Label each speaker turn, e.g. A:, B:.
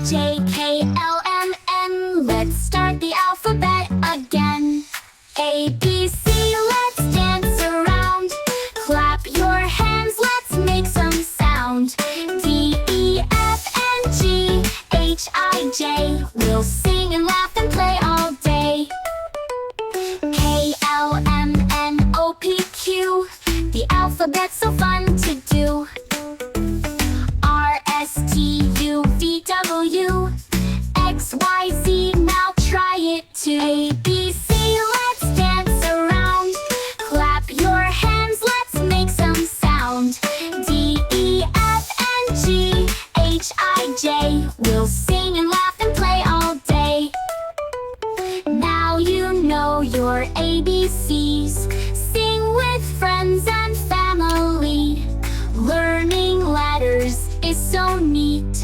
A: J, K, L, M, N. Let's start the alphabet again. A, B, C, let's dance around. Clap your hands, let's make some sound. D, E, F, and G, H, I, J. We'll sing and laugh and play all day. K, L, M, N, O, P, Q. The alphabet's so fun to do. R, S, T, U, V, W, X, Y, Z. Now try it too. A, B, C, let's dance around. Clap your hands, let's make some sound. D, E, F, and G, H, I, J. We'll sing and laugh and play all day. Now you know your ABCs. Sing with friends and family. Learning letters is so neat.